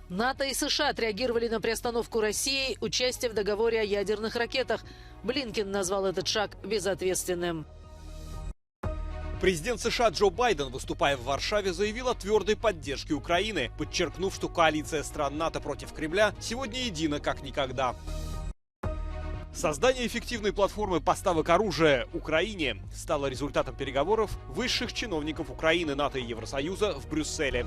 НАТО и США отреагировали на приостановку России участия в договоре о ядерных ракетах. Блинкен назвал этот шаг безответственным. Президент США Джо Байден, выступая в Варшаве, заявил о твердой поддержке Украины, подчеркнув, что коалиция стран НАТО против Кремля сегодня едина как никогда. Создание эффективной платформы поставок оружия Украине стало результатом переговоров высших чиновников Украины, НАТО и Евросоюза в Брюсселе.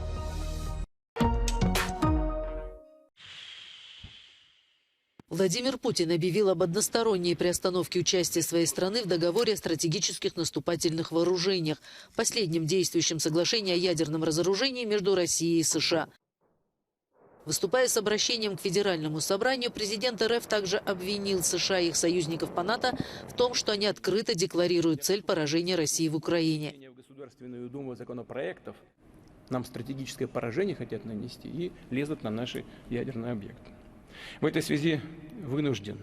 Владимир Путин объявил об односторонней приостановке участия своей страны в договоре о стратегических наступательных вооружениях, последнем действующем соглашении о ядерном разоружении между Россией и США. Выступая с обращением к Федеральному собранию, президент РФ также обвинил США и их союзников по НАТО в том, что они открыто декларируют цель поражения России в Украине. В Государственную Думу законопроектов нам стратегическое поражение хотят нанести и лезут на наши ядерные объекты. В этой связи вынужден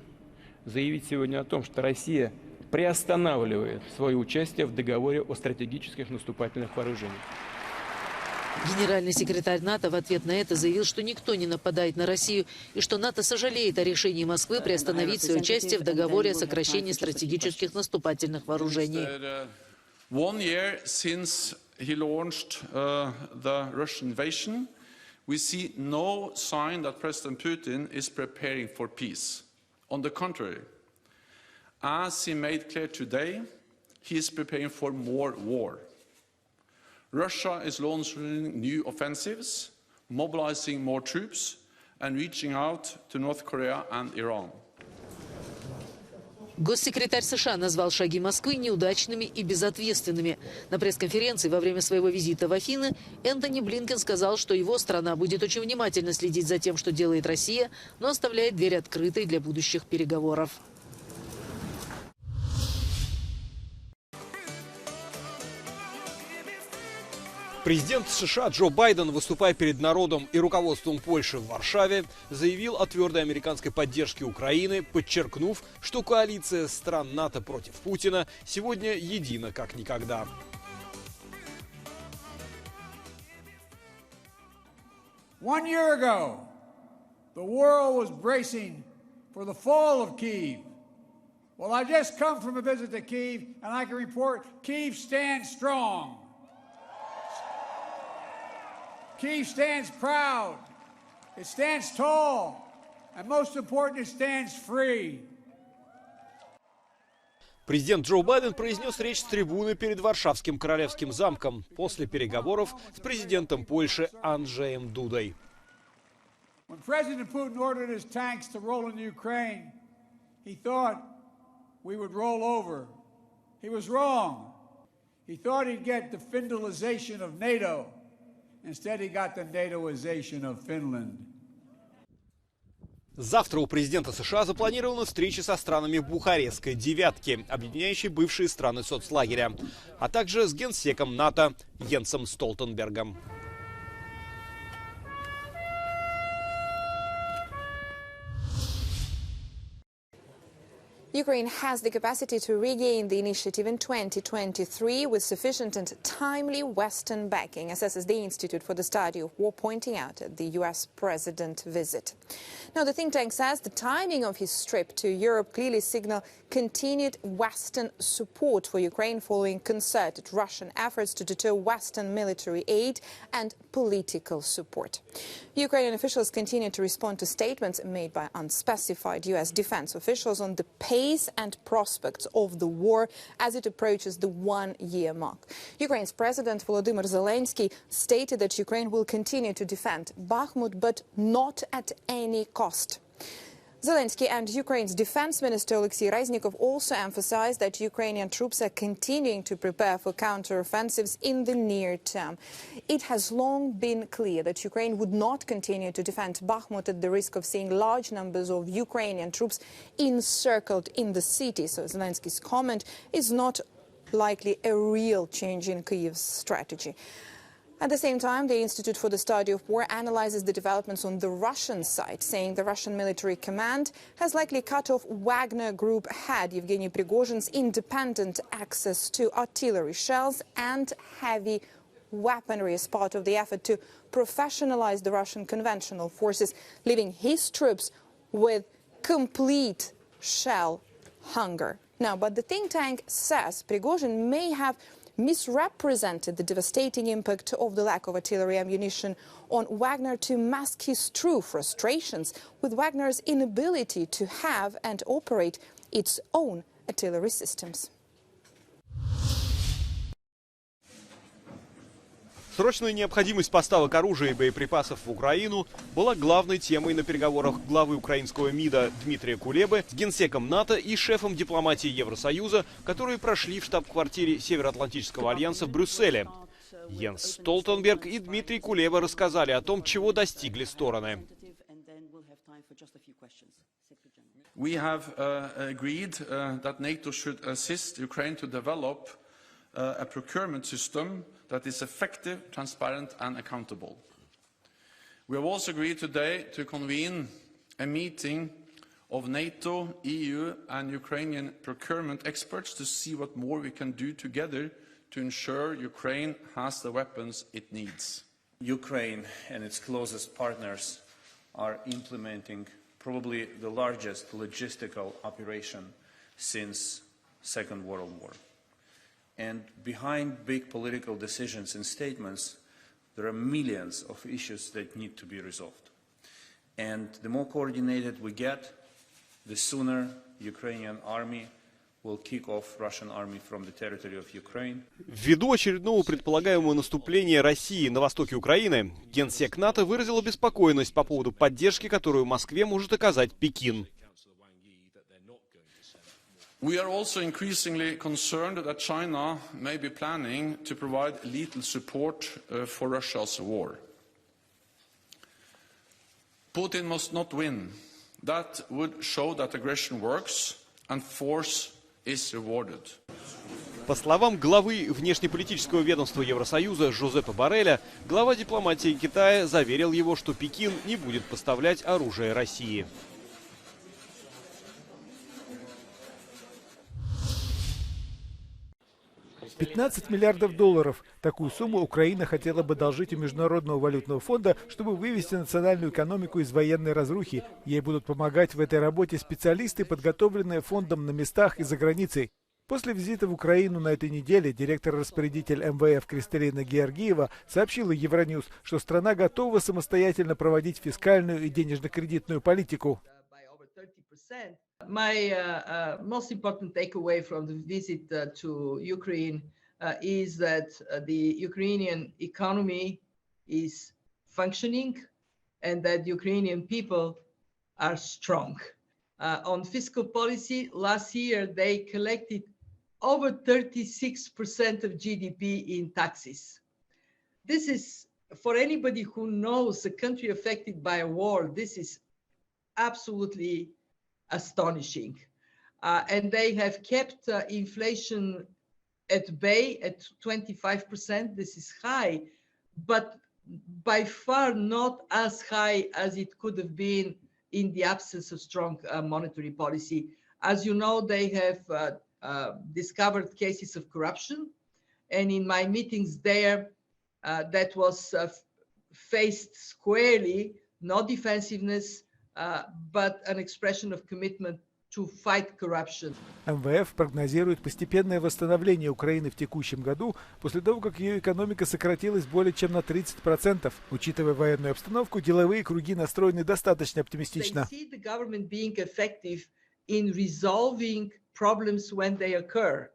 заявить сегодня о том, что Россия приостанавливает свое участие в договоре о стратегических наступательных вооружениях. Генеральный секретарь НАТО в ответ на это заявил, что никто не нападает на Россию и что НАТО сожалеет о решении Москвы приостановить свое участие в договоре о сокращении стратегических наступательных вооружений. We see no sign that President Putin is preparing for peace. On the contrary, as he made clear today, he is preparing for more war. Russia is launching new offensives, mobilizing more troops, and reaching out to North Korea and Iran. Госсекретарь США назвал шаги Москвы неудачными и безответственными. На пресс-конференции во время своего визита в Афины Энтони Блинкен сказал, что его страна будет очень внимательно следить за тем, что делает Россия, но оставляет дверь открытой для будущих переговоров. Президент США Джо Байден, выступая перед народом и руководством Польши в Варшаве, заявил о твердой американской поддержке Украины, подчеркнув, что коалиция стран НАТО против Путина сегодня едина как никогда. One year ago, the world was bracing for the fall of Kyiv. Well, I just come from a visit to Kyiv, and I can report Kyiv stands strong. Kyiv stands proud, it stands tall, and most important, it stands free. Президент Джо Байден произнес речь с трибуны перед Варшавским королевским замком после переговоров с президентом Польши Анджеем Дудой. When President Putin ordered his tanks to roll into Ukraine, he thought we would roll over. He was wrong. He thought he'd get the Finlandization of NATO. Instead, he got the NATOization of Finland. Завтра у президента США запланирована встреча со странами Бухарестской девятки, объединяющей бывшие страны соцлагеря, а также с генсеком НАТО Йенсом Столтенбергом. Ukraine has the capacity to regain the initiative in 2023 with sufficient and timely Western backing, assesses the Institute for the Study of War, pointing out at the US president visit. Now, the think tank says the timing of his trip to Europe clearly signals continued Western support for Ukraine following concerted Russian efforts to deter Western military aid and political support. Ukrainian officials continue to respond to statements made by unspecified US defense officials on the pace and prospects of the war as it approaches the one-year mark. Ukraine's President Volodymyr Zelensky stated that Ukraine will continue to defend Bakhmut, but not at any cost. Zelensky and Ukraine's Defense Minister Alexei Reznikov also emphasized that Ukrainian troops are continuing to prepare for counter-offensives in the near term. It has long been clear that Ukraine would not continue to defend Bakhmut at the risk of seeing large numbers of Ukrainian troops encircled in the city. So Zelensky's comment is not likely a real change in Kyiv's strategy. At the same time, the Institute for the Study of War analyzes the developments on the Russian side, saying the Russian military command has likely cut off Wagner Group head Yevgeny Prigozhin's independent access to artillery shells and heavy weaponry as part of the effort to professionalize the Russian conventional forces, leaving his troops with complete shell hunger. Now, but the think tank says Prigozhin may have misrepresented the devastating impact of the lack of artillery ammunition on Wagner to mask his true frustrations with Wagner's inability to have and operate its own artillery systems. Срочная необходимость поставок оружия и боеприпасов в Украину была главной темой на переговорах главы украинского МИДа Дмитрия Кулебы с генсеком НАТО и шефом дипломатии Евросоюза, которые прошли в штаб-квартире Североатлантического альянса в Брюсселе. Йенс Столтенберг и Дмитрий Кулеба рассказали о том, чего достигли стороны. We have agreed that NATO should assist Ukraine to develop a procurement system that is effective, transparent and accountable. We have also agreed today to convene a meeting of NATO, EU and Ukrainian procurement experts to see what more we can do together to ensure Ukraine has the weapons it needs. Ukraine and its closest partners are implementing probably the largest logistical operation since Second World War. And behind big political decisions and statements, there are millions of issues that need to be resolved. And the more coordinated we get, the sooner Ukrainian army will kick off Russian army from the territory of Ukraine. Ввиду очередного предполагаемого наступления России на востоке Украины, генсек НАТО выразил обеспокоенность по поводу поддержки, которую Москве может оказать Пекин. We are also increasingly concerned that China may be planning to provide lethal support for Russia's war. Putin must not win. That would show that aggression works and force is rewarded. По словам главы внешнеполитического ведомства Евросоюза Жозепа Борреля, глава дипломатии Китая заверил его, что Пекин не будет поставлять оружие России. $15 миллиардов. Такую сумму Украина хотела бы одолжить у Международного валютного фонда, чтобы вывести национальную экономику из военной разрухи. Ей будут помогать в этой работе специалисты, подготовленные фондом на местах и за границей. После визита в Украину на этой неделе директор-распорядитель МВФ Кристалина Георгиева сообщила Euronews, что страна готова самостоятельно проводить фискальную и денежно-кредитную политику. My most important takeaway from the visit to Ukraine is that the Ukrainian economy is functioning and that Ukrainian people are strong. On fiscal policy, last year they collected over 36% of GDP in taxes. This is, for anybody who knows a country affected by a war, this is absolutely astonishing. And they have kept inflation at bay at 25%. This is high, but by far not as high as it could have been in the absence of strong monetary policy. As you know, they have discovered cases of corruption. And in my meetings there, that was faced squarely, no defensiveness, but an expression of commitment to fight corruption. МВФ прогнозирует постепенное восстановление Украины в текущем году, после того, как ее экономика сократилась более чем на 30%. Учитывая военную обстановку, деловые круги настроены достаточно оптимистично. They see the government being effective in resolving problems when they occur.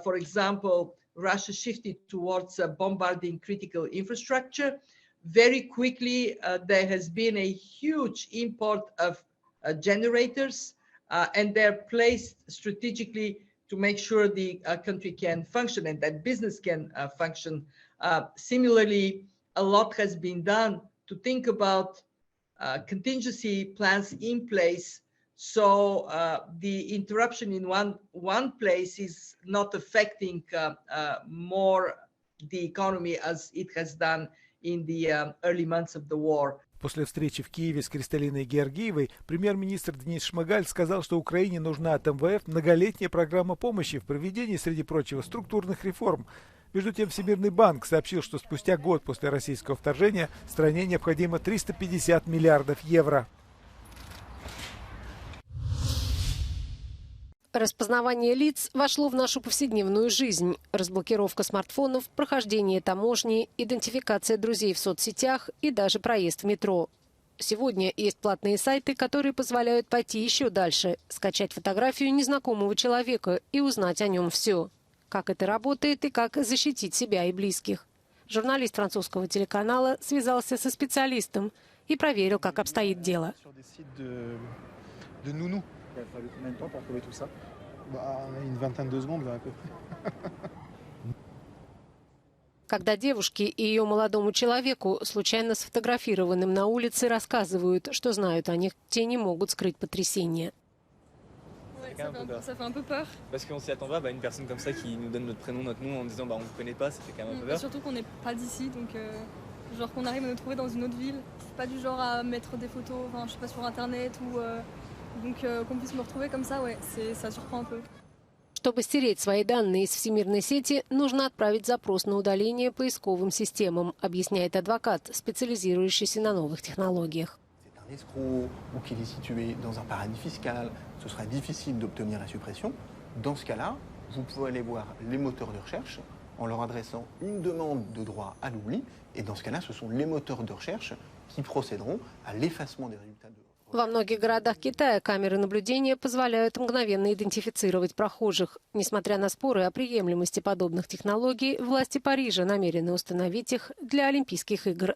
For example, Russia shifted towards bombarding critical infrastructure. Very quickly, there has been a huge import of generators, and they're placed strategically to make sure the country can function and that business can function. Similarly, a lot has been done to think about contingency plans in place, so the interruption in one place is not affecting more the economy as it has done in the early months of the war. После встречи в Киеве с Кристалиной Георгиевой премьер-министр Денис Шмыгаль сказал, что Украине нужна от МВФ многолетняя программа помощи в проведении, среди прочего, структурных реформ. Между тем, Всемирный банк сообщил, что спустя год после российского вторжения стране необходимо 350 миллиардов евро. Распознавание лиц вошло в нашу повседневную жизнь. Разблокировка смартфонов, прохождение таможни, идентификация друзей в соцсетях и даже проезд в метро. Сегодня есть платные сайты, которые позволяют пойти еще дальше, скачать фотографию незнакомого человека и узнать о нем все. Как это работает и как защитить себя и близких. Журналист французского телеканала связался со специалистом и проверил, как обстоит дело. Когда девушке и ее молодому человеку, случайно сфотографированным на улице, рассказывают, что знают о них, те не могут скрыть потрясение. Ça fait un peu peur. Parce qu'on s'y attend pas, une personne comme ça qui nous donne notre prénom, notre nom en disant on vous connaît pas, ça fait quand même un peu peur. Surtout qu'on n'est pas d'ici, donc genre qu'on arrive à nous trouver dans une autre ville. C'est pas du genre à mettre des photos, enfin je sais pas, sur internet ou donc qu'on puisse me retrouver comme ça, ouais, ça surprend un peu. Чтобы стереть свои данные из всемирной сети, нужно отправить запрос на удаление поисковым системам, объясняет адвокат, специализирующийся на новых технологиях. Un escroc ou qu'il est situé dans un paradis fiscal, ce sera difficile d'obtenir la suppression. Dans ce cas-là, vous pouvez aller voir les moteurs de recherche en leur adressant une demande de droit à l'oubli. Et dans ce cas-là, ce sont les moteurs de recherche qui procéderont à l'effacement des résultats de... Во многих городах Китая камеры наблюдения позволяют мгновенно идентифицировать прохожих. Несмотря на споры о приемлемости подобных технологий, власти Парижа намерены установить их для Олимпийских игр.